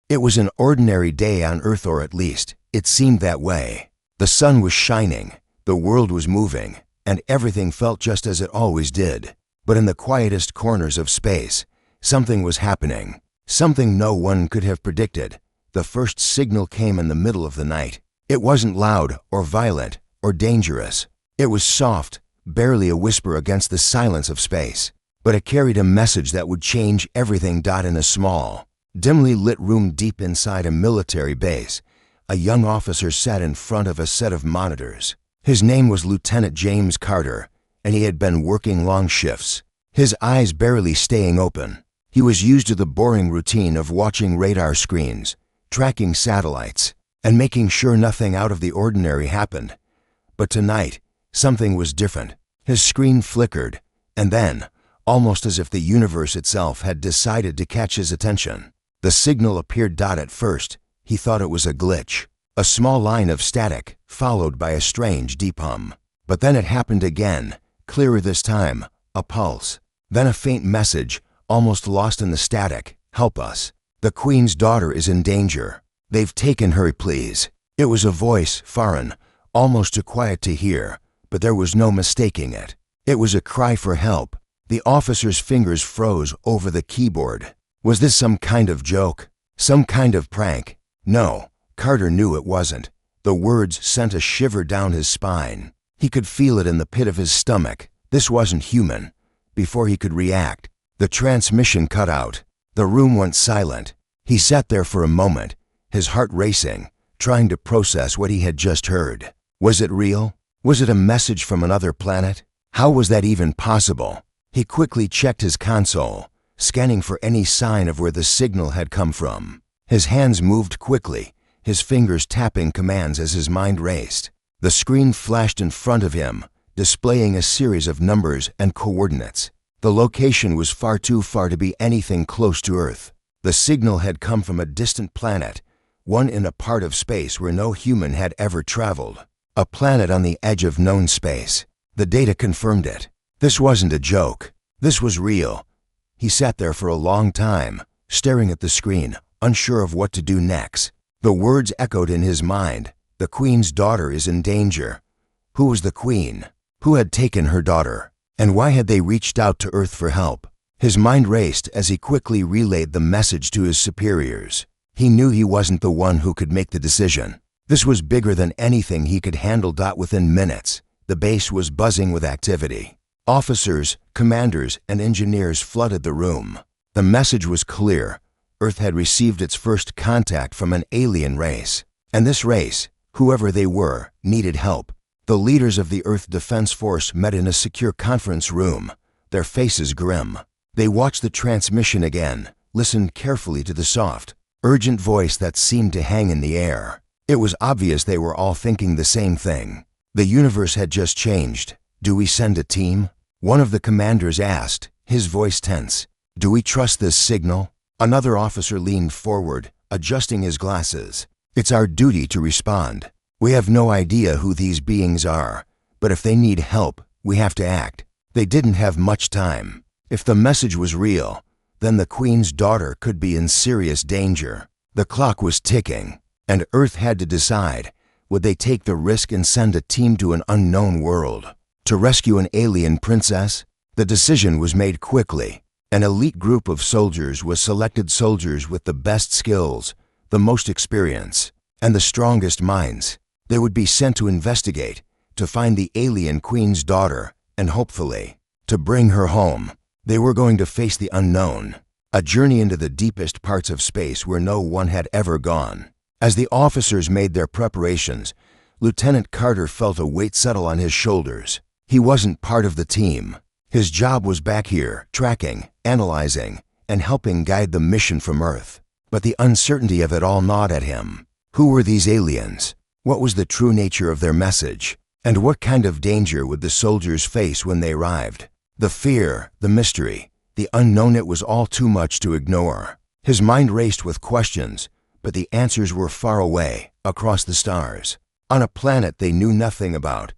It was an ordinary day on Earth, or at least, it seemed that way. The sun was shining, the world was moving, and everything felt just as it always did. But in the quietest corners of space, something was happening. Something no one could have predicted. The first signal came in the middle of the night. It wasn't loud or violent or dangerous. It was soft, barely a whisper against the silence of space. But it carried a message that would change everything. In a small, dimly lit room deep inside a military base, a young officer sat in front of a set of monitors. His name was Lieutenant James Carter, and he had been working long shifts, his eyes barely staying open. He was used to the boring routine of watching radar screens, tracking satellites, and making sure nothing out of the ordinary happened. But tonight, something was different. His screen flickered, and then, almost as if the universe itself had decided to catch his attention, the signal appeared. At first, he thought it was a glitch, a small line of static, followed by a strange deep hum. But then it happened again, clearer this time, a pulse. Then a faint message, almost lost in the static. Help us. The Queen's daughter is in danger. They've taken her, please. It was a voice, foreign, almost too quiet to hear, but there was no mistaking it. It was a cry for help. The officer's fingers froze over the keyboard. Was this some kind of joke? Some kind of prank? No, Carter knew it wasn't. The words sent a shiver down his spine. He could feel it in the pit of his stomach. This wasn't human. Before he could react, the transmission cut out. The room went silent. He sat there for a moment, his heart racing, trying to process what he had just heard. Was it real? Was it a message from another planet? How was that even possible? He quickly checked his console, scanning for any sign of where the signal had come from. His hands moved quickly, his fingers tapping commands as his mind raced. The screen flashed in front of him, displaying a series of numbers and coordinates. The location was far too far to be anything close to Earth. The signal had come from a distant planet, one in a part of space where no human had ever traveled. A planet on the edge of known space. The data confirmed it. This wasn't a joke. This was real. He sat there for a long time, staring at the screen, unsure of what to do next. The words echoed in his mind. The Queen's daughter is in danger. Who was the Queen? Who had taken her daughter? And why had they reached out to Earth for help? His mind raced as he quickly relayed the message to his superiors. He knew he wasn't the one who could make the decision. This was bigger than anything he could handle. Within minutes, the base was buzzing with activity. Officers, commanders, and engineers flooded the room. The message was clear. Earth had received its first contact from an alien race. And this race, whoever they were, needed help. The leaders of the Earth Defense Force met in a secure conference room, their faces grim. They watched the transmission again, listened carefully to the soft, urgent voice that seemed to hang in the air. It was obvious they were all thinking the same thing. The universe had just changed. Do we send a team? One of the commanders asked, his voice tense. Do we trust this signal? Another officer leaned forward, adjusting his glasses. It's our duty to respond. We have no idea who these beings are, but if they need help, we have to act. They didn't have much time. If the message was real, then the Queen's daughter could be in serious danger. The clock was ticking, and Earth had to decide, would they take the risk and send a team to an unknown world to rescue an alien princess? The decision was made quickly. An elite group of soldiers was selected, soldiers with the best skills, the most experience, and the strongest minds. They would be sent to investigate, to find the alien Queen's daughter, and hopefully, to bring her home. They were going to face the unknown, a journey into the deepest parts of space where no one had ever gone. As the officers made their preparations, Lieutenant Carter felt a weight settle on his shoulders. He wasn't part of the team. His job was back here, tracking, analyzing, and helping guide the mission from Earth. But the uncertainty of it all gnawed at him. Who were these aliens? What was the true nature of their message? And what kind of danger would the soldiers face when they arrived? The fear, the mystery, the unknown, it was all too much to ignore. His mind raced with questions, but the answers were far away, across the stars. On a planet they knew nothing about.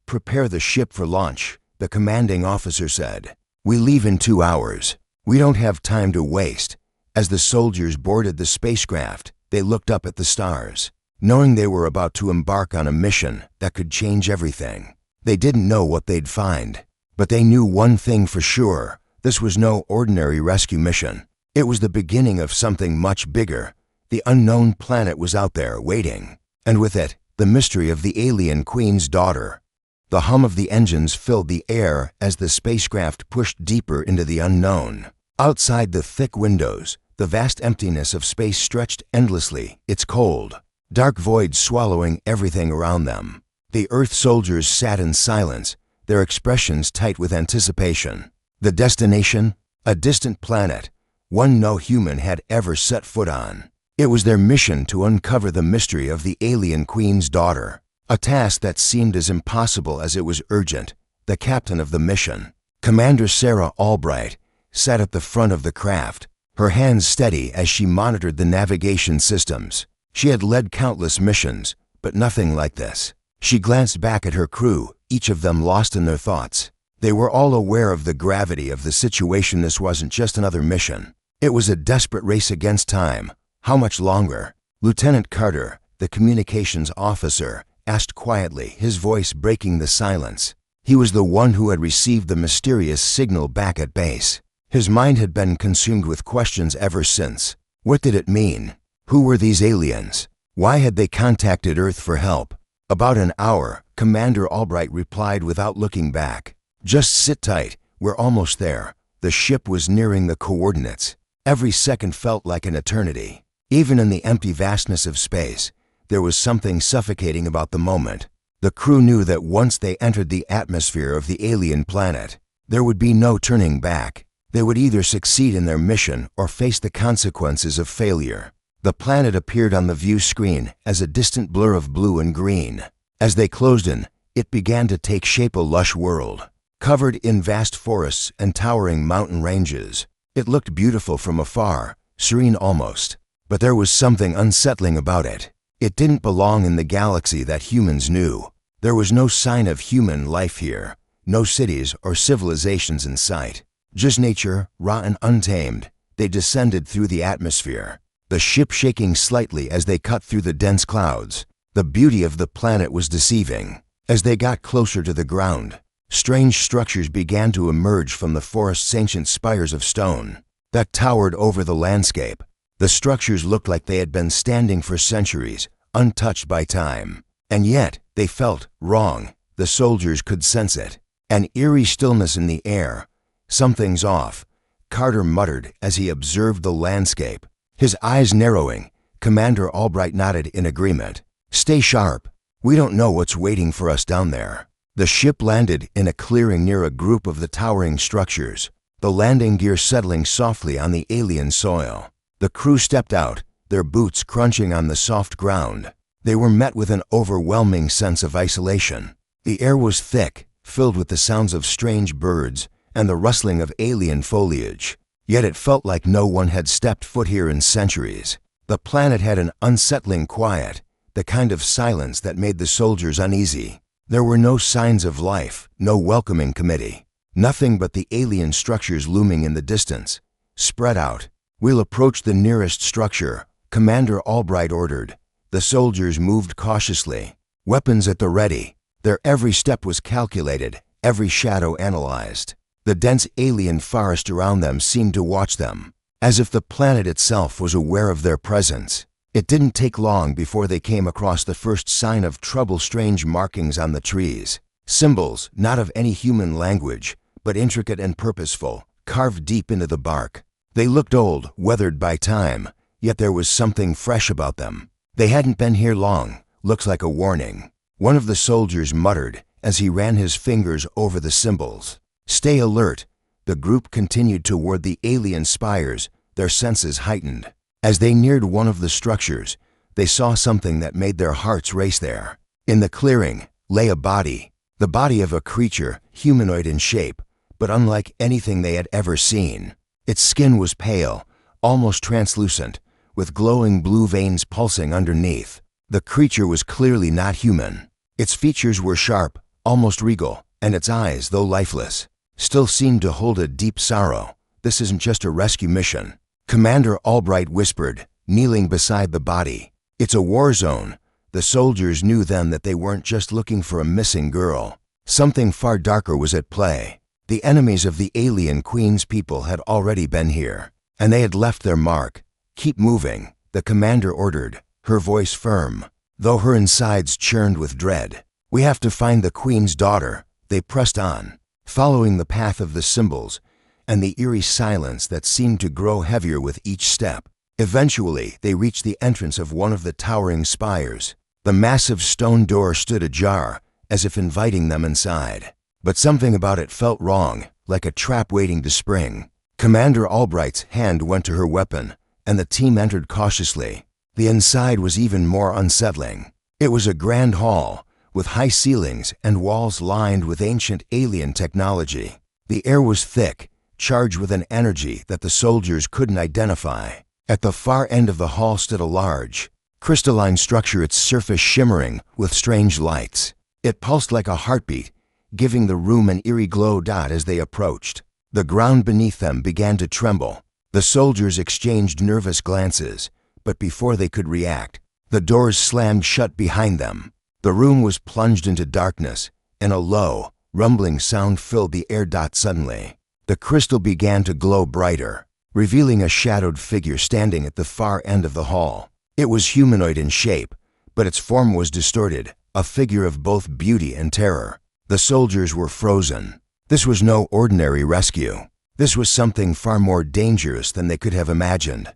Prepare the ship for launch, the commanding officer said. We leave in 2 hours. We don't have time to waste. As the soldiers boarded the spacecraft, they looked up at the stars, knowing they were about to embark on a mission that could change everything. They didn't know what they'd find, but they knew one thing for sure: this was no ordinary rescue mission. It was the beginning of something much bigger. The unknown planet was out there waiting, and with it, the mystery of the alien queen's daughter. The hum of the engines filled the air as the spacecraft pushed deeper into the unknown. Outside the thick windows, the vast emptiness of space stretched endlessly, its cold, dark void swallowing everything around them. The Earth soldiers sat in silence, their expressions tight with anticipation. The destination? A distant planet, one no human had ever set foot on. It was their mission to uncover the mystery of the alien queen's daughter, a task that seemed as impossible as it was urgent. The captain of the mission, Commander Sarah Albright, sat at the front of the craft, her hands steady as she monitored the navigation systems. She had led countless missions, but nothing like this. She glanced back at her crew, each of them lost in their thoughts. They were all aware of the gravity of the situation. This wasn't just another mission. It was a desperate race against time. How much longer? Lieutenant Carter, the communications officer, asked quietly, his voice breaking the silence. He was the one who had received the mysterious signal back at base. His mind had been consumed with questions ever since. What did it mean? Who were these aliens? Why had they contacted Earth for help? About an hour, Commander Albright replied without looking back. Just sit tight, we're almost there. The ship was nearing the coordinates. Every second felt like an eternity. Even in the empty vastness of space, there was something suffocating about the moment. The crew knew that once they entered the atmosphere of the alien planet, there would be no turning back. They would either succeed in their mission or face the consequences of failure. The planet appeared on the view screen as a distant blur of blue and green. As they closed in, it began to take shape, a lush world, covered in vast forests and towering mountain ranges. It looked beautiful from afar, serene almost, but there was something unsettling about it. It didn't belong in the galaxy that humans knew. There was no sign of human life here, no cities or civilizations in sight. Just nature, raw and untamed. They descended through the atmosphere, the ship shaking slightly as they cut through the dense clouds. The beauty of the planet was deceiving. As they got closer to the ground, strange structures began to emerge from the forest's ancient spires of stone that towered over the landscape. The structures looked like they had been standing for centuries, untouched by time. And yet, they felt wrong. The soldiers could sense it. An eerie stillness in the air. Something's off, Carter muttered as he observed the landscape. His eyes narrowing, Commander Albright nodded in agreement. Stay sharp. We don't know what's waiting for us down there. The ship landed in a clearing near a group of the towering structures, the landing gear settling softly on the alien soil. The crew stepped out, their boots crunching on the soft ground. They were met with an overwhelming sense of isolation. The air was thick, filled with the sounds of strange birds and the rustling of alien foliage. Yet it felt like no one had stepped foot here in centuries. The planet had an unsettling quiet, the kind of silence that made the soldiers uneasy. There were no signs of life, no welcoming committee. Nothing but the alien structures looming in the distance. Spread out. We'll approach the nearest structure, Commander Albright ordered. The soldiers moved cautiously, weapons at the ready. Their every step was calculated, every shadow analyzed. The dense alien forest around them seemed to watch them, as if the planet itself was aware of their presence. It didn't take long before they came across the first sign of trouble, strange markings on the trees. Symbols, not of any human language, but intricate and purposeful, carved deep into the bark. They looked old, weathered by time, yet there was something fresh about them. They hadn't been here long. Looks like a warning. One of the soldiers muttered as he ran his fingers over the symbols. Stay alert. The group continued toward the alien spires, their senses heightened. As they neared one of the structures, they saw something that made their hearts race there. In the clearing lay a body, the body of a creature, humanoid in shape, but unlike anything they had ever seen. Its skin was pale, almost translucent, with glowing blue veins pulsing underneath. The creature was clearly not human. Its features were sharp, almost regal, and its eyes, though lifeless, still seemed to hold a deep sorrow. This isn't just a rescue mission. Commander Albright whispered, kneeling beside the body. "It's a war zone." The soldiers knew then that they weren't just looking for a missing girl. Something far darker was at play. The enemies of the alien Queen's people had already been here, and they had left their mark. "Keep moving," the commander ordered, her voice firm, though her insides churned with dread. "We have to find the Queen's daughter." They pressed on, following the path of the symbols and the eerie silence that seemed to grow heavier with each step. Eventually, they reached the entrance of one of the towering spires. The massive stone door stood ajar, as if inviting them inside. But something about it felt wrong, like a trap waiting to spring. Commander Albright's hand went to her weapon, and the team entered cautiously. The inside was even more unsettling. It was a grand hall, with high ceilings and walls lined with ancient alien technology. The air was thick, charged with an energy that the soldiers couldn't identify. At the far end of the hall stood a large, crystalline structure, its surface shimmering with strange lights. It pulsed like a heartbeat, giving the room an eerie glow. As they approached, the ground beneath them began to tremble. The soldiers exchanged nervous glances, but before they could react, the doors slammed shut behind them. The room was plunged into darkness, and a low, rumbling sound filled the air. Suddenly, the crystal began to glow brighter, revealing a shadowed figure standing at the far end of the hall. It was humanoid in shape, but its form was distorted, a figure of both beauty and terror. The soldiers were frozen. This was no ordinary rescue. This was something far more dangerous than they could have imagined.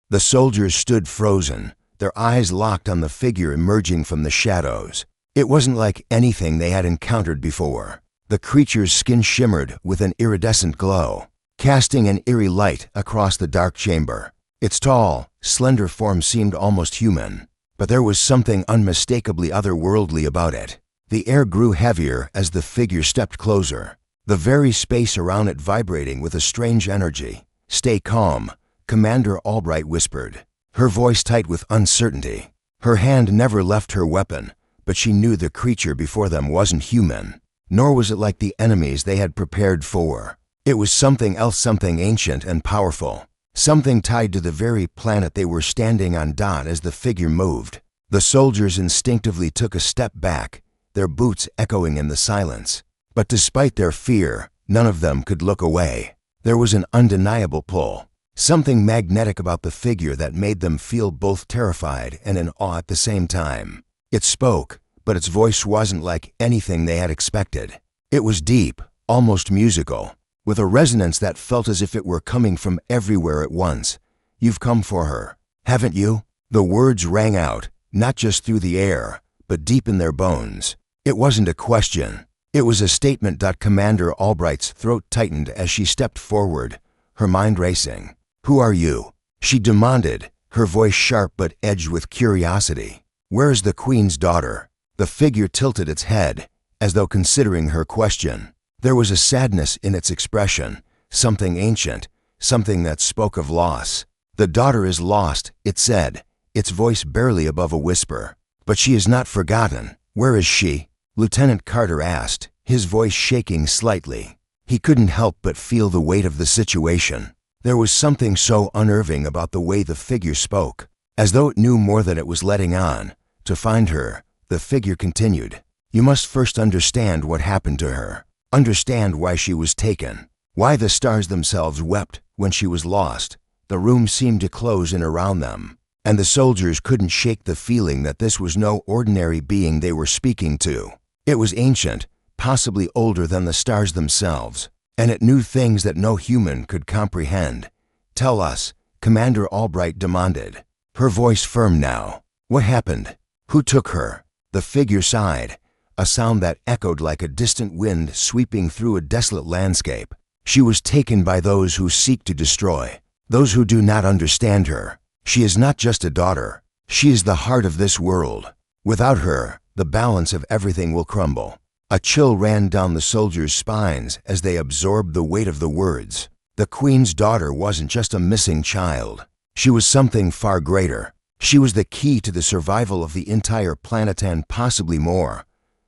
The soldiers stood frozen, their eyes locked on the figure emerging from the shadows. It wasn't like anything they had encountered before. The creature's skin shimmered with an iridescent glow, casting an eerie light across the dark chamber. Its tall, slender form seemed almost human, but there was something unmistakably otherworldly about it. The air grew heavier as the figure stepped closer, the very space around it vibrating with a strange energy. "Stay calm," Commander Albright whispered, her voice tight with uncertainty. Her hand never left her weapon, but she knew the creature before them wasn't human, nor was it like the enemies they had prepared for. It was something else, something ancient and powerful, something tied to the very planet they were standing on. As the figure moved, the soldiers instinctively took a step back, their boots echoing in the silence. But despite their fear, none of them could look away. There was an undeniable pull, something magnetic about the figure that made them feel both terrified and in awe at the same time. It spoke, but its voice wasn't like anything they had expected. It was deep, almost musical, with a resonance that felt as if it were coming from everywhere at once. "You've come for her, haven't you?" The words rang out, not just through the air, but deep in their bones. It wasn't a question. It was a statement. Commander Albright's throat tightened as she stepped forward, her mind racing. "Who are you?" she demanded, her voice sharp but edged with curiosity. "Where is the Queen's daughter?" The figure tilted its head, as though considering her question. There was a sadness in its expression, something ancient, something that spoke of loss. "The daughter is lost," it said, its voice barely above a whisper. "But she is not forgotten. Where is she?" Lieutenant Carter asked, his voice shaking slightly. He couldn't help but feel the weight of the situation. There was something so unnerving about the way the figure spoke, as though it knew more than it was letting on. "To find her," the figure continued, "you must first understand what happened to her. Understand why she was taken, why the stars themselves wept when she was lost." The room seemed to close in around them, and the soldiers couldn't shake the feeling that this was no ordinary being they were speaking to. It was ancient, possibly older than the stars themselves, and it knew things that no human could comprehend. "Tell us," Commander Albright demanded, her voice firm now. "What happened? Who took her?" The figure sighed, a sound that echoed like a distant wind sweeping through a desolate landscape. "She was taken by those who seek to destroy, those who do not understand her. She is not just a daughter. She is the heart of this world. Without her, the balance of everything will crumble." A chill ran down the soldiers' spines as they absorbed the weight of the words. The Queen's daughter wasn't just a missing child. She was something far greater. She was the key to the survival of the entire planet and possibly more.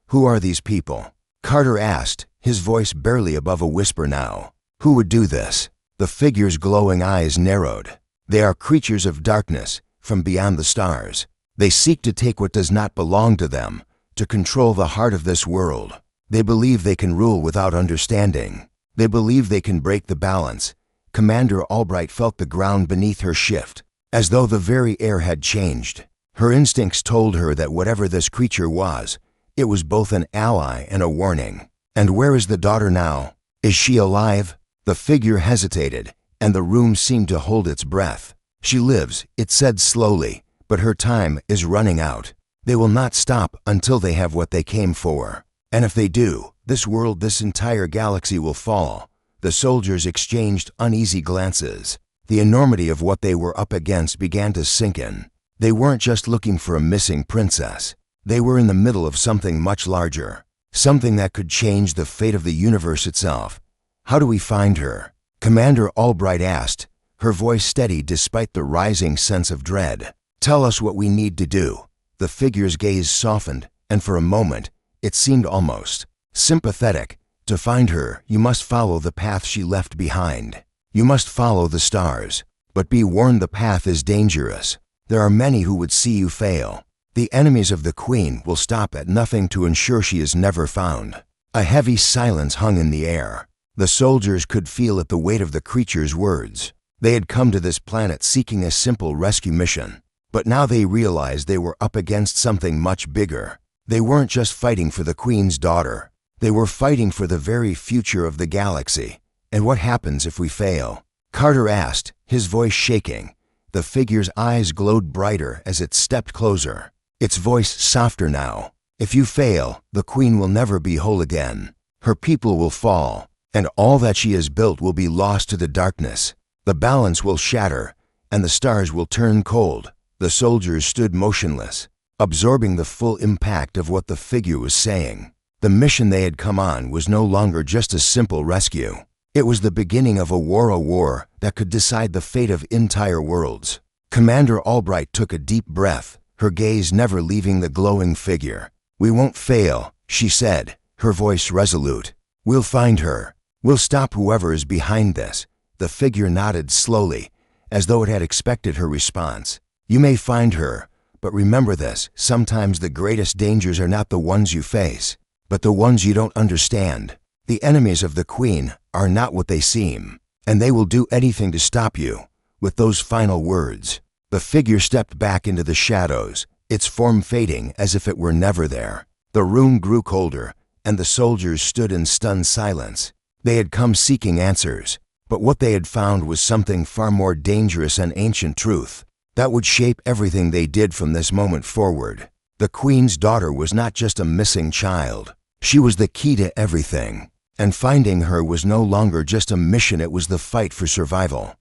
"Who are these people?" Carter asked, his voice barely above a whisper now. "Who would do this?" The figure's glowing eyes narrowed. They are creatures of darkness, from beyond the stars. They seek to take what does not belong to them, to control the heart of this world. They believe they can rule without understanding. They believe they can break the balance. Commander Albright felt the ground beneath her shift, as though the very air had changed. Her instincts told her that whatever this creature was, it was both an ally and a warning. And where is the daughter now? Is she alive? The figure hesitated, and the room seemed to hold its breath. She lives, it said slowly, but her time is running out. They will not stop until they have what they came for. And if they do, this world, this entire galaxy will fall. The soldiers exchanged uneasy glances. The enormity of what they were up against began to sink in. They weren't just looking for a missing princess. They were in the middle of something much larger, something that could change the fate of the universe itself. How do we find her? Commander Albright asked, her voice steady despite the rising sense of dread. Tell us what we need to do. The figure's gaze softened, and for a moment, it seemed almost sympathetic. To find her, you must follow the path she left behind. You must follow the stars. But be warned, the path is dangerous. There are many who would see you fail. The enemies of the Queen will stop at nothing to ensure she is never found. A heavy silence hung in the air. The soldiers could feel it, the weight of the creature's words. They had come to this planet seeking a simple rescue mission. But now they realized they were up against something much bigger. They weren't just fighting for the Queen's daughter. They were fighting for the very future of the galaxy. And what happens if we fail? Carter asked, his voice shaking. The figure's eyes glowed brighter as it stepped closer, its voice softer now. If you fail, the Queen will never be whole again. Her people will fall, and all that she has built will be lost to the darkness. The balance will shatter, and the stars will turn cold. The soldiers stood motionless, absorbing the full impact of what the figure was saying. The mission they had come on was no longer just a simple rescue. It was the beginning of a war that could decide the fate of entire worlds. Commander Albright took a deep breath, her gaze never leaving the glowing figure. We won't fail, she said, her voice resolute. We'll find her. We'll stop whoever is behind this. The figure nodded slowly, as though it had expected her response. You may find her, but remember this, sometimes the greatest dangers are not the ones you face, but the ones you don't understand. The enemies of the Queen are not what they seem, and they will do anything to stop you. With those final words, the figure stepped back into the shadows, its form fading as if it were never there. The room grew colder, and the soldiers stood in stunned silence. They had come seeking answers, but what they had found was something far more dangerous, an ancient truth that would shape everything they did from this moment forward. The Queen's daughter was not just a missing child. She was the key to everything. And finding her was no longer just a mission, it was the fight for survival.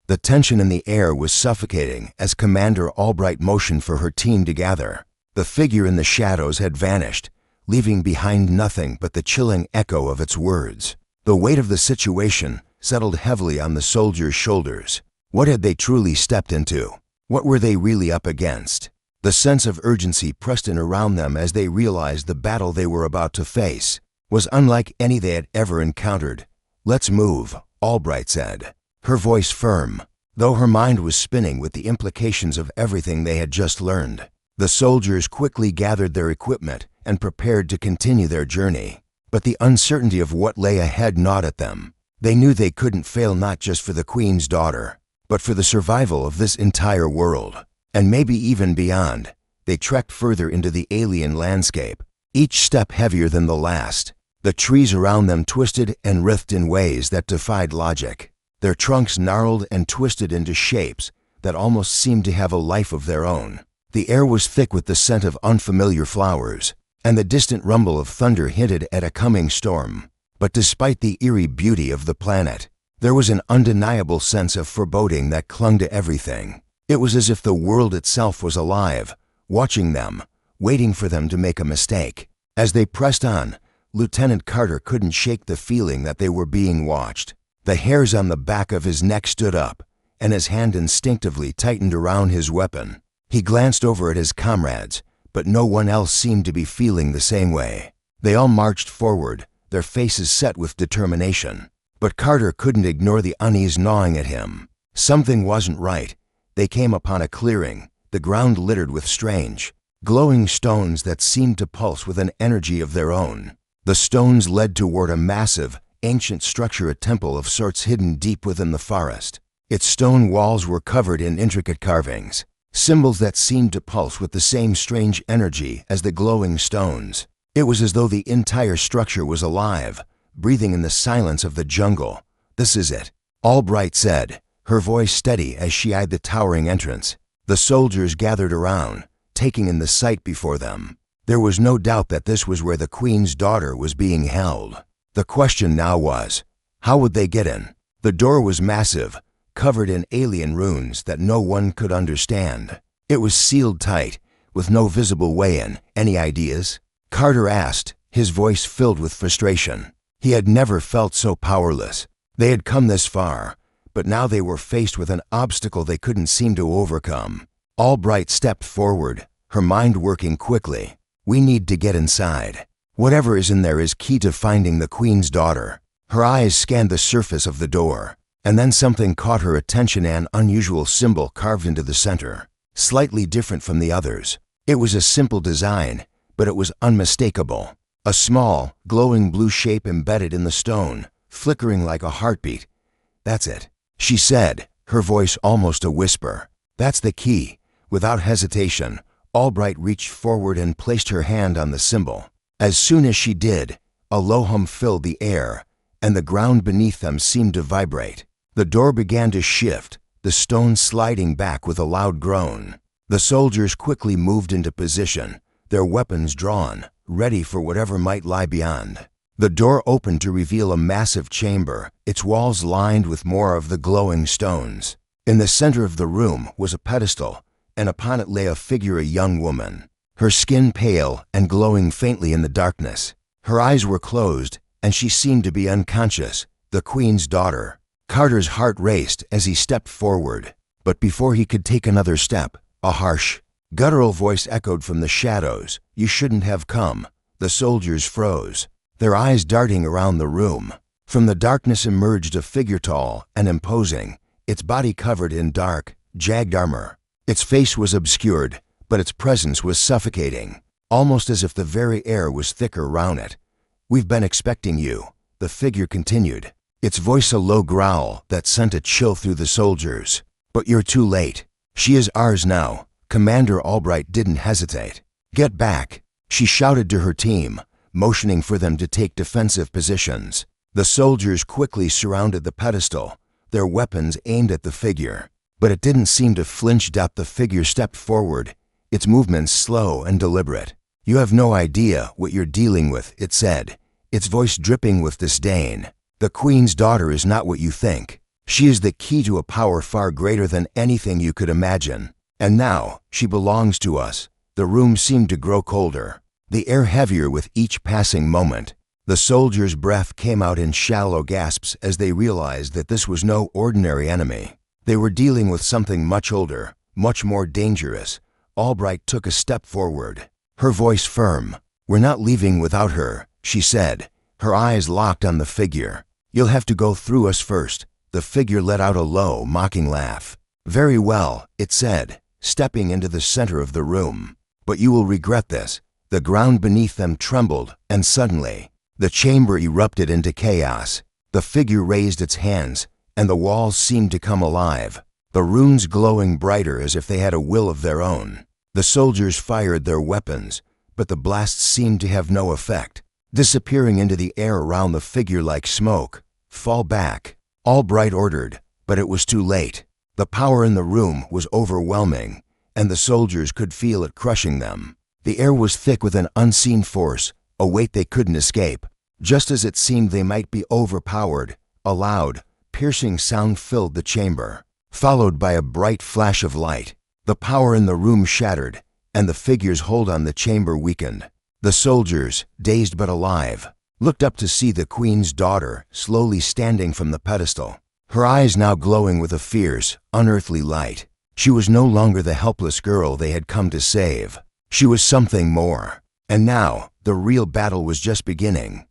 The tension in the air was suffocating as Commander Albright motioned for her team to gather. The figure in the shadows had vanished, leaving behind nothing but the chilling echo of its words. The weight of the situation settled heavily on the soldiers' shoulders. What had they truly stepped into? What were they really up against? The sense of urgency pressed in around them as they realized the battle they were about to face was unlike any they had ever encountered. Let's move, Albright said, her voice firm, though her mind was spinning with the implications of everything they had just learned. The soldiers quickly gathered their equipment and prepared to continue their journey. But the uncertainty of what lay ahead gnawed at them. They knew they couldn't fail, not just for the Queen's daughter, but for the survival of this entire world, and maybe even beyond. They trekked further into the alien landscape, each step heavier than the last. The trees around them twisted and writhed in ways that defied logic. Their trunks gnarled and twisted into shapes that almost seemed to have a life of their own. The air was thick with the scent of unfamiliar flowers, and the distant rumble of thunder hinted at a coming storm. But despite the eerie beauty of the planet, there was an undeniable sense of foreboding that clung to everything. It was as if the world itself was alive, watching them, waiting for them to make a mistake. As they pressed on, Lieutenant Carter couldn't shake the feeling that they were being watched. The hairs on the back of his neck stood up, and his hand instinctively tightened around his weapon. He glanced over at his comrades, but no one else seemed to be feeling the same way. They all marched forward, their faces set with determination. But Carter couldn't ignore the unease gnawing at him. Something wasn't right. They came upon a clearing, the ground littered with strange, glowing stones that seemed to pulse with an energy of their own. The stones led toward a massive, ancient structure, a temple of sorts hidden deep within the forest. Its stone walls were covered in intricate carvings, symbols that seemed to pulse with the same strange energy as the glowing stones. It was as though the entire structure was alive, breathing in the silence of the jungle. "This is it," Albright said, her voice steady as she eyed the towering entrance. The soldiers gathered around, taking in the sight before them. There was no doubt that this was where the Queen's daughter was being held. The question now was, how would they get in? The door was massive, covered in alien runes that no one could understand. It was sealed tight, with no visible way in. "Any ideas?" Carter asked, his voice filled with frustration. He had never felt so powerless. They had come this far, but now they were faced with an obstacle they couldn't seem to overcome. Albright stepped forward, her mind working quickly. "We need to get inside. Whatever is in there is key to finding the Queen's daughter." Her eyes scanned the surface of the door, and then something caught her attention, an unusual symbol carved into the center, slightly different from the others. It was a simple design, but it was unmistakable. A small, glowing blue shape embedded in the stone, flickering like a heartbeat. "That's it," she said, her voice almost a whisper. "That's the key." Without hesitation, Albright reached forward and placed her hand on the symbol. As soon as she did, a low hum filled the air, and the ground beneath them seemed to vibrate. The door began to shift, the stone sliding back with a loud groan. The soldiers quickly moved into position, their weapons drawn, ready for whatever might lie beyond. The door opened to reveal a massive chamber, its walls lined with more of the glowing stones. In the center of the room was a pedestal, and upon it lay a figure, a young woman, her skin pale and glowing faintly in the darkness. Her eyes were closed, and she seemed to be unconscious, the Queen's daughter. Carter's heart raced as he stepped forward, but before he could take another step, a harsh, guttural voice echoed from the shadows. "You shouldn't have come." The soldiers froze, their eyes darting around the room. From the darkness emerged a figure, tall and imposing, its body covered in dark, jagged armor. Its face was obscured, but its presence was suffocating, almost as if the very air was thicker round it. "We've been expecting you," the figure continued, its voice a low growl that sent a chill through the soldiers. "But you're too late. She is ours now." Commander Albright didn't hesitate. "Get back," she shouted to her team, motioning for them to take defensive positions. The soldiers quickly surrounded the pedestal, their weapons aimed at the figure. But it didn't seem to flinch. The figure stepped forward, its movements slow and deliberate. "You have no idea what you're dealing with," it said, its voice dripping with disdain. "The Queen's daughter is not what you think. She is the key to a power far greater than anything you could imagine. And now, she belongs to us." The room seemed to grow colder, the air heavier with each passing moment. The soldiers' breath came out in shallow gasps as they realized that this was no ordinary enemy. They were dealing with something much older, much more dangerous. Albright took a step forward, her voice firm. "We're not leaving without her," she said, her eyes locked on the figure. "You'll have to go through us first." The figure let out a low, mocking laugh. "Very well," it said, stepping into the center of the room. "But you will regret this." The ground beneath them trembled, and suddenly, the chamber erupted into chaos. The figure raised its hands, and the walls seemed to come alive, the runes glowing brighter as if they had a will of their own. The soldiers fired their weapons, but the blasts seemed to have no effect, disappearing into the air around the figure like smoke. "Fall back," Albright ordered, but it was too late. The power in the room was overwhelming, and the soldiers could feel it crushing them. The air was thick with an unseen force, a weight they couldn't escape. Just as it seemed they might be overpowered, a loud, piercing sound filled the chamber, followed by a bright flash of light. The power in the room shattered, and the figure's hold on the chamber weakened. The soldiers, dazed but alive, looked up to see the Queen's daughter slowly standing from the pedestal, her eyes now glowing with a fierce, unearthly light. She was no longer the helpless girl they had come to save. She was something more. And now, the real battle was just beginning.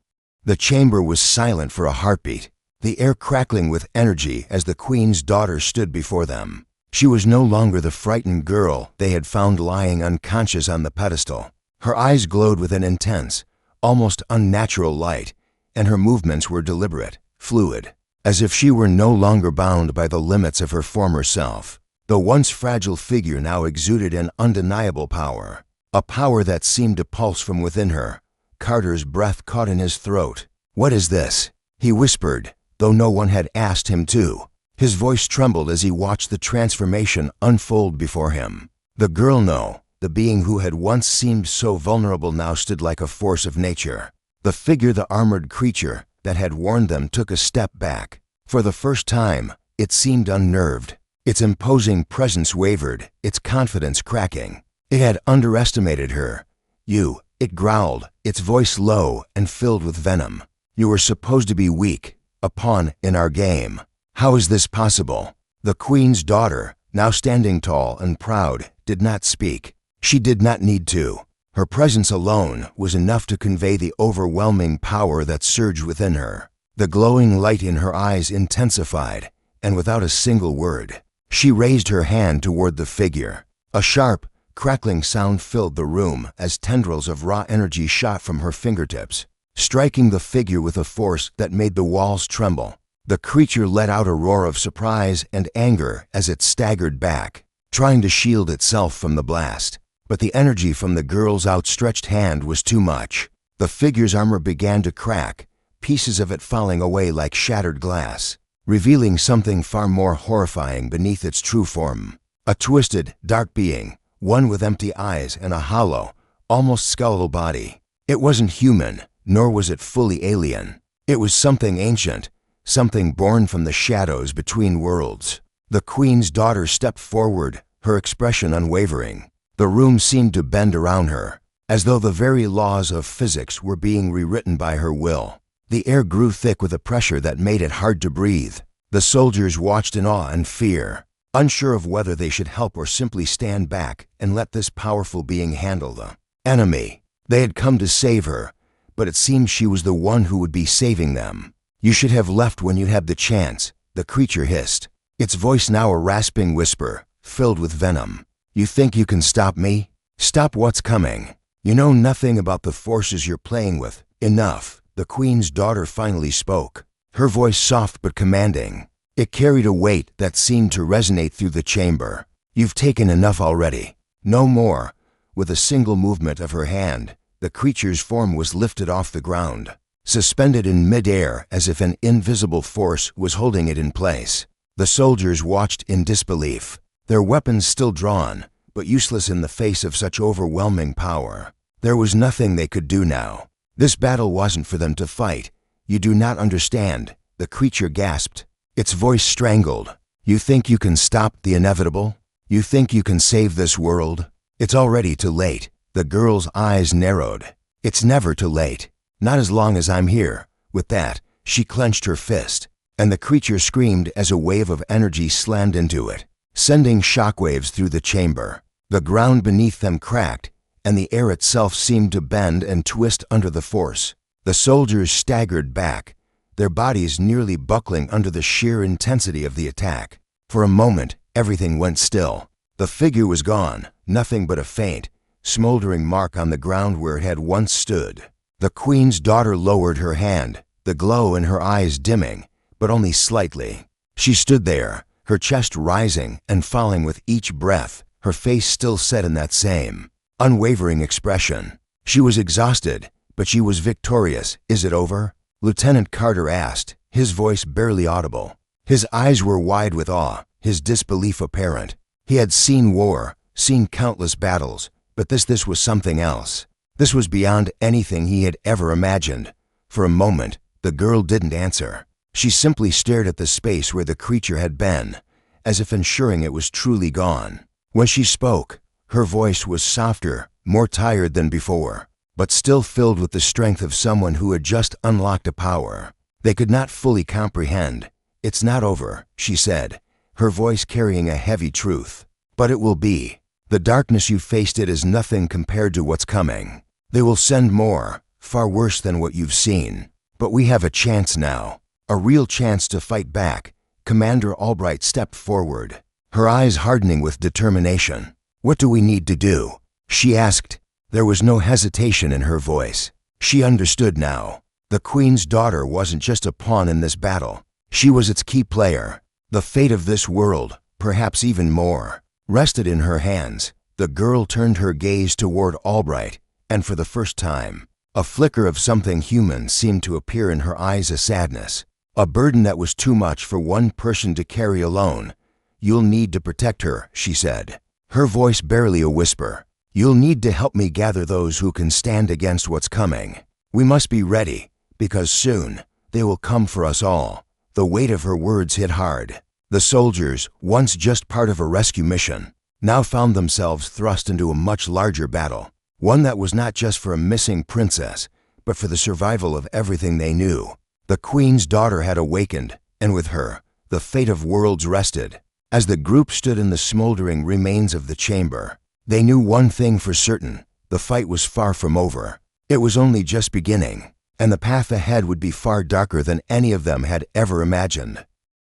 The chamber was silent for a heartbeat. the air crackling with energy as the queen's daughter stood before them. She was no longer the frightened girl they had found lying unconscious on the pedestal. Her eyes glowed with an intense, almost unnatural light, and her movements were deliberate, fluid, as if she were no longer bound by the limits of her former self. The once fragile figure now exuded an undeniable power, a power that seemed to pulse from within her. Carter's breath caught in his throat. "What is this?" he whispered, though no one had asked him to. His voice trembled as he watched the transformation unfold before him. The girl, no, the being who had once seemed so vulnerable now stood like a force of nature. The figure, the armored creature that had warned them, took a step back. For the first time, it seemed unnerved. Its imposing presence wavered, its confidence cracking. It had underestimated her. "You," it growled, its voice low and filled with venom. "You were supposed to be weak, a pawn in our game. How is this possible?" The queen's daughter, now standing tall and proud, did not speak. She did not need to. Her presence alone was enough to convey the overwhelming power that surged within her. The glowing light in her eyes intensified, and without a single word, she raised her hand toward the figure. A sharp, crackling sound filled the room as tendrils of raw energy shot from her fingertips, striking the figure with a force that made the walls tremble. The creature let out a roar of surprise and anger as it staggered back, trying to shield itself from the blast. But the energy from the girl's outstretched hand was too much. The figure's armor began to crack, pieces of it falling away like shattered glass, revealing something far more horrifying beneath its true form. A twisted, dark being, one with empty eyes and a hollow, almost skeletal body. It wasn't human, nor was it fully alien. It was something ancient, something born from the shadows between worlds. The queen's daughter stepped forward, her expression unwavering. The room seemed to bend around her, as though the very laws of physics were being rewritten by her will. The air grew thick with a pressure that made it hard to breathe. The soldiers watched in awe and fear, unsure of whether they should help or simply stand back and let this powerful being handle the enemy. They had come to save her, but it seemed she was the one who would be saving them. "You should have left when you had the chance," the creature hissed, its voice now a rasping whisper, filled with venom. "You think you can stop me? Stop what's coming. You know nothing about the forces you're playing with." "Enough," the queen's daughter finally spoke, her voice soft but commanding. It carried a weight that seemed to resonate through the chamber. "You've taken enough already. No more." With a single movement of her hand, the creature's form was lifted off the ground, suspended in midair as if an invisible force was holding it in place. The soldiers watched in disbelief, their weapons still drawn, but useless in the face of such overwhelming power. There was nothing they could do now. This battle wasn't for them to fight. "You do not understand," the creature gasped, its voice strangled. "You think you can stop the inevitable? You think you can save this world? It's already too late." The girl's eyes narrowed. "It's never too late. Not as long as I'm here." With that, she clenched her fist, and the creature screamed as a wave of energy slammed into it, sending shockwaves through the chamber. The ground beneath them cracked, and the air itself seemed to bend and twist under the force. The soldiers staggered back, their bodies nearly buckling under the sheer intensity of the attack. For a moment, everything went still. The figure was gone, nothing but a faint, smoldering mark on the ground where it had once stood. The queen's daughter lowered her hand, the glow in her eyes dimming, but only slightly. She stood there, her chest rising and falling with each breath, her face still set in that same unwavering expression. She was exhausted, but she was victorious. "Is it over?" Lieutenant Carter asked, his voice barely audible. His eyes were wide with awe, his disbelief apparent. He had seen war, seen countless battles, but this was something else. This was beyond anything he had ever imagined. For a moment, the girl didn't answer. She simply stared at the space where the creature had been, as if ensuring it was truly gone. When she spoke, her voice was softer, more tired than before, but still filled with the strength of someone who had just unlocked a power they could not fully comprehend. "It's not over," she said, her voice carrying a heavy truth. "But it will be. The darkness you faced, it is nothing compared to what's coming. They will send more, far worse than what you've seen. But we have a chance now. A real chance to fight back. Commander Albright stepped forward, her eyes hardening with determination. "What do we need to do?" she asked. There was no hesitation in her voice. She understood now. The Queen's daughter wasn't just a pawn in this battle. She was its key player. The fate of this world, perhaps even more, rested in her hands. The girl turned her gaze toward Albright, and for the first time, a flicker of something human seemed to appear in her eyes, a sadness, a burden that was too much for one person to carry alone. "You'll need to protect her," she said, her voice barely a whisper. "You'll need to help me gather those who can stand against what's coming. We must be ready, because soon they will come for us all." The weight of her words hit hard. The soldiers, once just part of a rescue mission, now found themselves thrust into a much larger battle, one that was not just for a missing princess, but for the survival of everything they knew. The Queen's daughter had awakened, and with her, the fate of worlds rested. As the group stood in the smoldering remains of the chamber, they knew one thing for certain: the fight was far from over. It was only just beginning, and the path ahead would be far darker than any of them had ever imagined.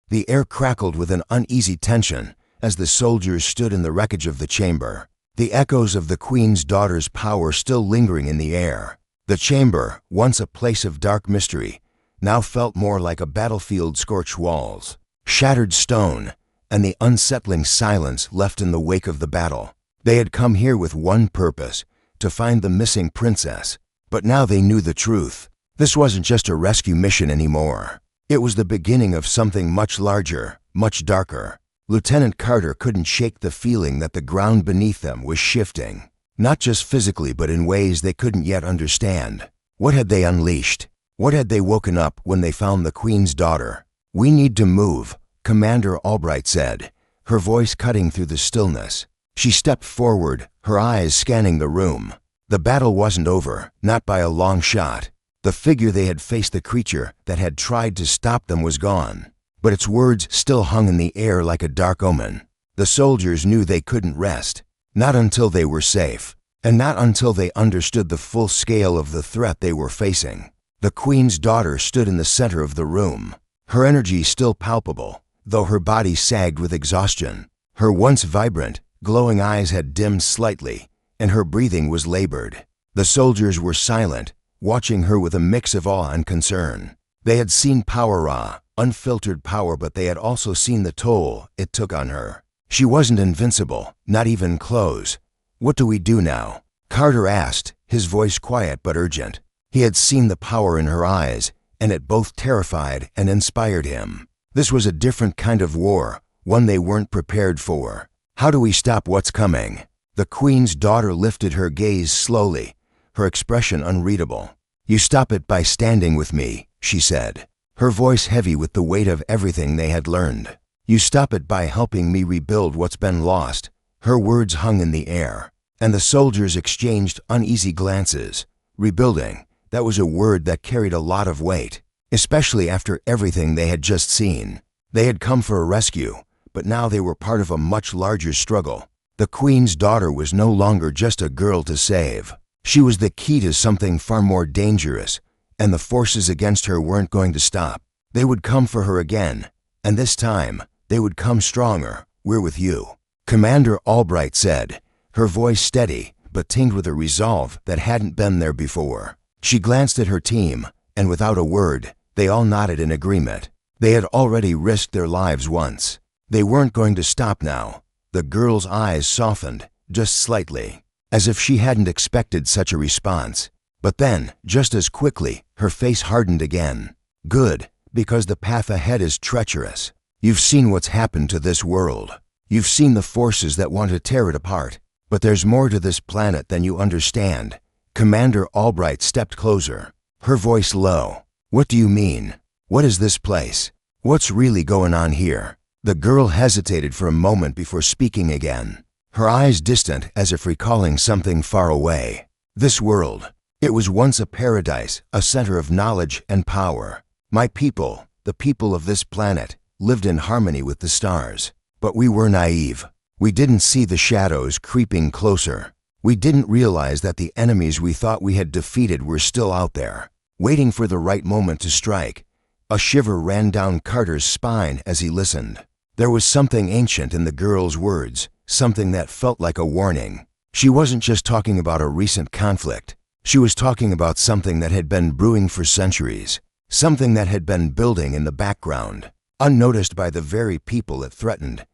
The air crackled with an uneasy tension as the soldiers stood in the wreckage of the chamber, the echoes of the Queen's daughter's power still lingering in the air. The chamber, once a place of dark mystery, now felt more like a battlefield: scorched walls, shattered stone, and the unsettling silence left in the wake of the battle. They had come here with one purpose: to find the missing princess. But now they knew the truth. This wasn't just a rescue mission anymore. It was the beginning of something much larger, much darker. Lieutenant Carter couldn't shake the feeling that the ground beneath them was shifting, not just physically but in ways they couldn't yet understand. What had they unleashed? What had they woken up when they found the Queen's daughter? "We need to move," Commander Albright said, her voice cutting through the stillness. She stepped forward, her eyes scanning the room. The battle wasn't over, not by a long shot. The figure they had faced, the creature that had tried to stop them, was gone. But its words still hung in the air like a dark omen. The soldiers knew they couldn't rest, not until they were safe, and not until they understood the full scale of the threat they were facing. The Queen's daughter stood in the center of the room, her energy still palpable, though her body sagged with exhaustion. Her once vibrant, glowing eyes had dimmed slightly, and her breathing was labored. The soldiers were silent, watching her with a mix of awe and concern. They had seen power, raw, unfiltered power, but they had also seen the toll it took on her. She wasn't invincible, not even close. "What do we do now?" Carter asked, his voice quiet but urgent. He had seen the power in her eyes, and it both terrified and inspired him. This was a different kind of war, one they weren't prepared for. "How do we stop what's coming?" The Queen's daughter lifted her gaze slowly, her expression unreadable. "You stop it by standing with me," she said, her voice heavy with the weight of everything they had learned. "You stop it by helping me rebuild what's been lost." Her words hung in the air, and the soldiers exchanged uneasy glances. Rebuilding, that was a word that carried a lot of weight, especially after everything they had just seen. They had come for a rescue, but now they were part of a much larger struggle. The Queen's daughter was no longer just a girl to save. She was the key to something far more dangerous, and the forces against her weren't going to stop. They would come for her again, and this time, they would come stronger. "We're with you," Commander Albright said, her voice steady but tinged with a resolve that hadn't been there before. She glanced at her team, and without a word, they all nodded in agreement. They had already risked their lives once. They weren't going to stop now. The girl's eyes softened, just slightly, as if she hadn't expected such a response. But then, just as quickly, her face hardened again. "Good, because the path ahead is treacherous. You've seen what's happened to this world. You've seen the forces that want to tear it apart. But there's more to this planet than you understand." Commander Albright stepped closer, her voice low. "What do you mean? What is this place? What's really going on here?" The girl hesitated for a moment before speaking again, her eyes distant as if recalling something far away. "This world, it was once a paradise, a center of knowledge and power. My people, the people of this planet, lived in harmony with the stars. But we were naive. We didn't see the shadows creeping closer. We didn't realize that the enemies we thought we had defeated were still out there, waiting for the right moment to strike. A shiver ran down Carter's spine as he listened. There was something ancient in the girl's words, something that felt like a warning. She wasn't just talking about a recent conflict. She was talking about something that had been brewing for centuries, something that had been building in the background, unnoticed by the very people it threatened.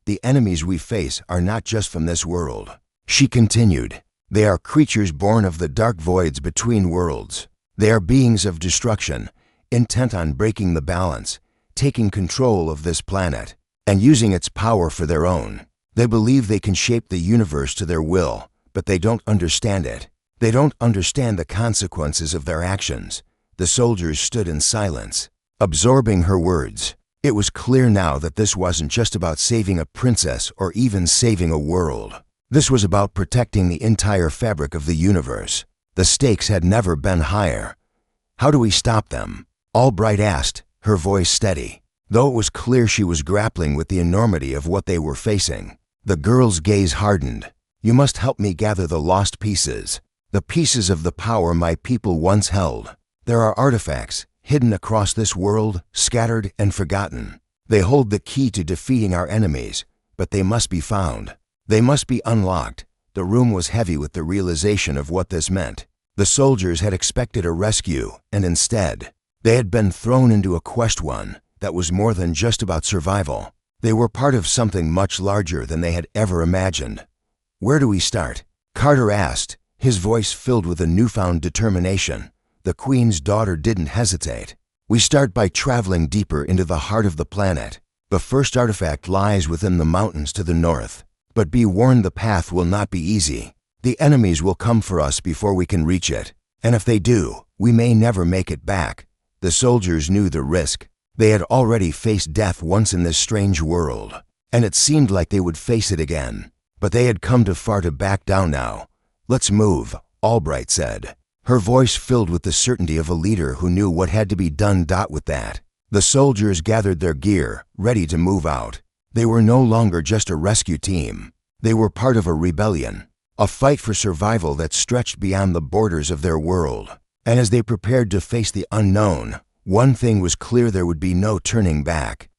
The enemies we face are not just from this world. She continued. They are creatures born of the dark voids between worlds. They are beings of destruction, intent on breaking the balance, taking control of this planet, and using its power for their own. They believe they can shape the universe to their will, but they don't understand it. They don't understand the consequences of their actions. The soldiers stood in silence, absorbing her words. It was clear now that this wasn't just about saving a princess or even saving a world. This was about protecting the entire fabric of the universe. The stakes had never been higher. How do we stop them? Albright asked, her voice steady, though it was clear she was grappling with the enormity of what they were facing. The girl's gaze hardened. You must help me gather the lost pieces, the pieces of the power my people once held. There are artifacts, hidden across this world, scattered and forgotten. They hold the key to defeating our enemies, but they must be found. They must be unlocked. The room was heavy with the realization of what this meant. The soldiers had expected a rescue, and instead, they had been thrown into a quest, one that was more than just about survival. They were part of something much larger than they had ever imagined. Where do we start? Carter asked, his voice filled with a newfound determination. The Queen's daughter didn't hesitate. We start by traveling deeper into the heart of the planet. The first artifact lies within the mountains to the north. But be warned, the path will not be easy. The enemies will come for us before we can reach it. And if they do, we may never make it back. The soldiers knew the risk. They had already faced death once in this strange world, and it seemed like they would face it again. But they had come too far to back down now. Let's move, Albright said, her voice filled with the certainty of a leader who knew what had to be done. With that, the soldiers gathered their gear, ready to move out. They were no longer just a rescue team. They were part of a rebellion, a fight for survival that stretched beyond the borders of their world. And as they prepared to face the unknown, one thing was clear: there would be no turning back.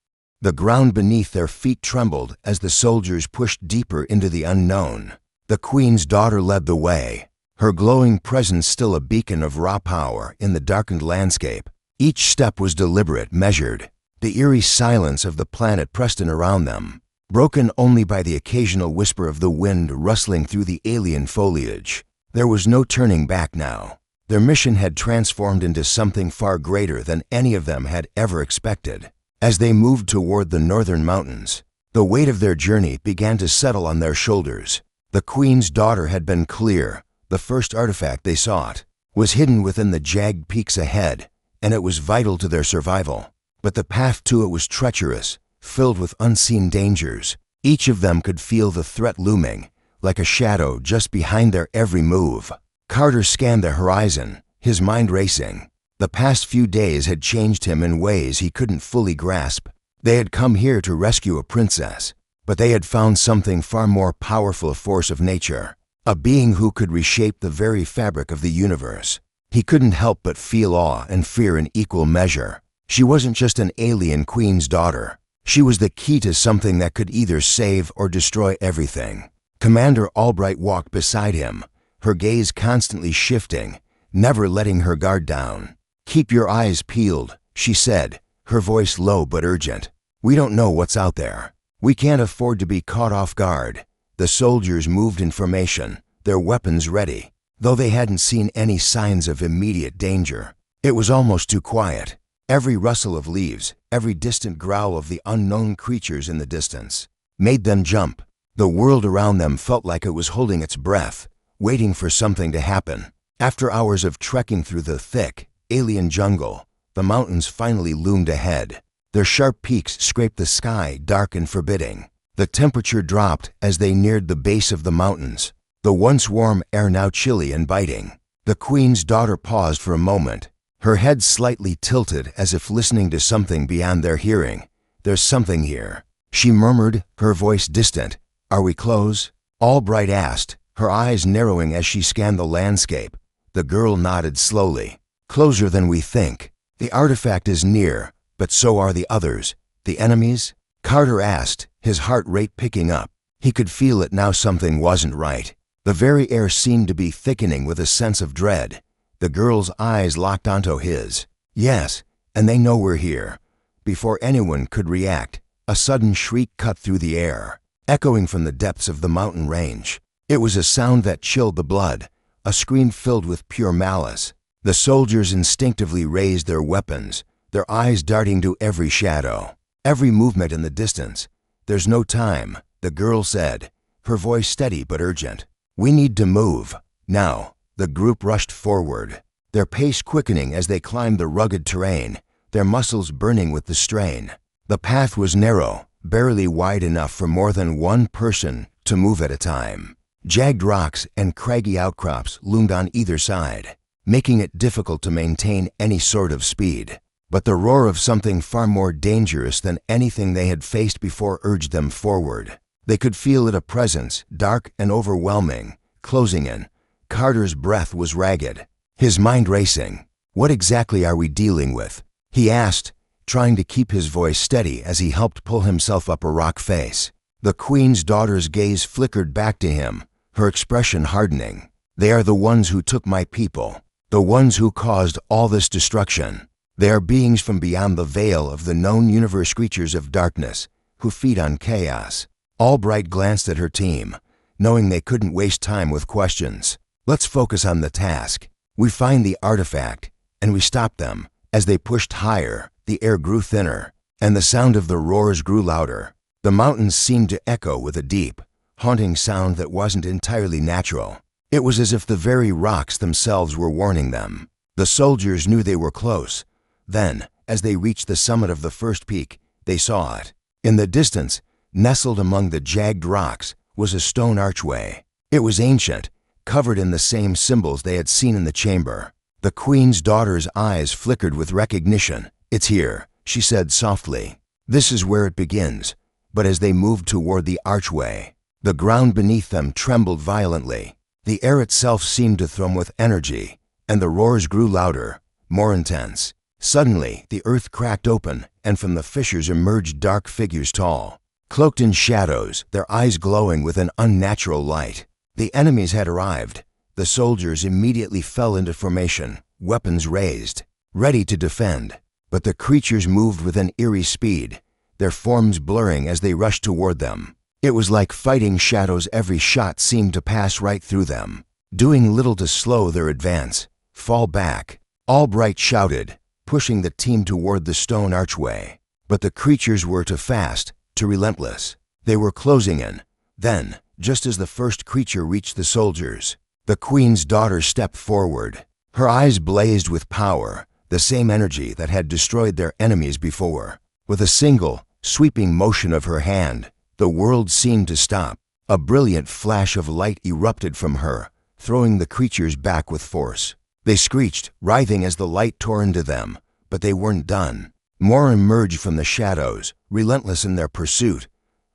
The ground beneath their feet trembled as the soldiers pushed deeper into the unknown. The Queen's daughter led the way, her glowing presence still a beacon of raw power in the darkened landscape. Each step was deliberate, measured. The eerie silence of the planet pressed in around them, broken only by the occasional whisper of the wind rustling through the alien foliage. There was no turning back now. Their mission had transformed into something far greater than any of them had ever expected. As they moved toward the northern mountains, the weight of their journey began to settle on their shoulders. The Queen's daughter had been clear. The first artifact they sought was hidden within the jagged peaks ahead, and it was vital to their survival. But the path to it was treacherous, filled with unseen dangers. Each of them could feel the threat looming, like a shadow just behind their every move. Carter scanned the horizon, his mind racing. The past few days had changed him in ways he couldn't fully grasp. They had come here to rescue a princess, but they had found something far more powerful: a force of nature, a being who could reshape the very fabric of the universe. He couldn't help but feel awe and fear in equal measure. She wasn't just an alien Queen's daughter. She was the key to something that could either save or destroy everything. Commander Albright walked beside him, her gaze constantly shifting, never letting her guard down. "Keep your eyes peeled," she said, her voice low but urgent. "We don't know what's out there. We can't afford to be caught off guard." The soldiers moved in formation, their weapons ready, though they hadn't seen any signs of immediate danger. It was almost too quiet. Every rustle of leaves, every distant growl of the unknown creatures in the distance, made them jump. The world around them felt like it was holding its breath, waiting for something to happen. After hours of trekking through the thick, alien jungle, the mountains finally loomed ahead. Their sharp peaks scraped the sky, dark and forbidding. The temperature dropped as they neared the base of the mountains, the once warm air now chilly and biting. The Queen's daughter paused for a moment, her head slightly tilted as if listening to something beyond their hearing. "There's something here," she murmured, her voice distant. "Are we close?" Albright asked, her eyes narrowing as she scanned the landscape. The girl nodded slowly. "Closer than we think. "The artifact is near, but so are the others. The enemies?" Carter asked, his heart rate picking up. He could feel it now. Something wasn't right. The very air seemed to be thickening with a sense of dread. The girl's eyes locked onto his. "Yes, and they know we're here." Before anyone could react, a sudden shriek cut through the air, echoing from the depths of the mountain range. It was a sound that chilled the blood, a scream filled with pure malice. The soldiers instinctively raised their weapons, their eyes darting to every shadow, every movement in the distance. "There's no time," the girl said, her voice steady but urgent. "We need to move, now." The group rushed forward, their pace quickening as they climbed the rugged terrain, their muscles burning with the strain. The path was narrow, barely wide enough for more than one person to move at a time. Jagged rocks and craggy outcrops loomed on either side, making it difficult to maintain any sort of speed. But the roar of something far more dangerous than anything they had faced before urged them forward. They could feel it, a presence, dark and overwhelming, closing in. Carter's breath was ragged, his mind racing. "What exactly are we dealing with?" he asked, trying to keep his voice steady as he helped pull himself up a rock face. The Queen's daughter's gaze flickered back to him, her expression hardening. "They are the ones who took my people, the ones who caused all this destruction. They are beings from beyond the veil of the known universe, creatures of darkness, who feed on chaos." Albright glanced at her team, knowing they couldn't waste time with questions. "Let's focus on the task. We find the artifact, and we stop them." As they pushed higher, the air grew thinner, and the sound of the roars grew louder. The mountains seemed to echo with a deep, haunting sound that wasn't entirely natural. It was as if the very rocks themselves were warning them. The soldiers knew they were close. Then, as they reached the summit of the first peak, they saw it. In the distance, nestled among the jagged rocks, was a stone archway. It was ancient, covered in the same symbols they had seen in the chamber. The Queen's daughter's eyes flickered with recognition. "It's here," she said softly. "This is where it begins." But as they moved toward the archway, the ground beneath them trembled violently. The air itself seemed to thrum with energy, and the roars grew louder, more intense. Suddenly, the earth cracked open, and from the fissures emerged dark figures, tall, cloaked in shadows, their eyes glowing with an unnatural light. The enemies had arrived. The soldiers immediately fell into formation, weapons raised, ready to defend. But the creatures moved with an eerie speed, their forms blurring as they rushed toward them. It was like fighting shadows. Every shot seemed to pass right through them, doing little to slow their advance. "Fall back," Albright shouted, pushing the team toward the stone archway. But the creatures were too fast, too relentless. They were closing in. Then, just as the first creature reached the soldiers, the Queen's daughter stepped forward. Her eyes blazed with power, the same energy that had destroyed their enemies before. With a single, sweeping motion of her hand, the world seemed to stop. A brilliant flash of light erupted from her, throwing the creatures back with force. They screeched, writhing as the light tore into them, but they weren't done. More emerged from the shadows, relentless in their pursuit.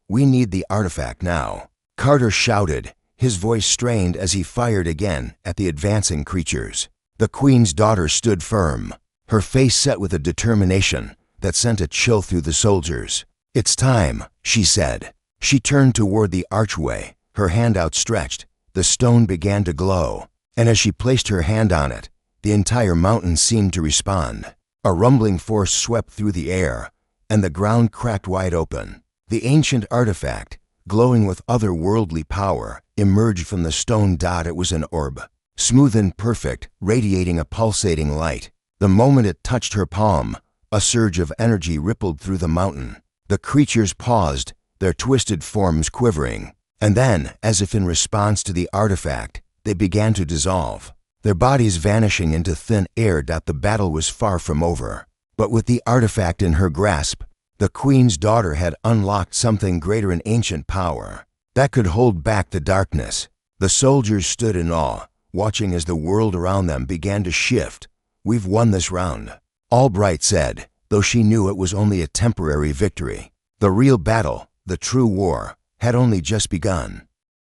"We need the artifact now," Carter shouted, his voice strained as he fired again at the advancing creatures. The Queen's daughter stood firm, her face set with a determination that sent a chill through the soldiers. "It's time," she said. She turned toward the archway, her hand outstretched. The stone began to glow, and as she placed her hand on it, the entire mountain seemed to respond. A rumbling force swept through the air, and the ground cracked wide open. The ancient artifact, glowing with otherworldly power, emerged from the stone dot. It was an orb, smooth and perfect, radiating a pulsating light. The moment it touched her palm, a surge of energy rippled through the mountain. The creatures paused, their twisted forms quivering, and then, as if in response to the artifact, they began to dissolve, their bodies vanishing into thin air. The battle was far from over. But with the artifact in her grasp, the Queen's daughter had unlocked something greater, an ancient power that could hold back the darkness. The soldiers stood in awe, watching as the world around them began to shift. "We've won this round," Albright said, though she knew it was only a temporary victory. The real battle, the true war, had only just begun.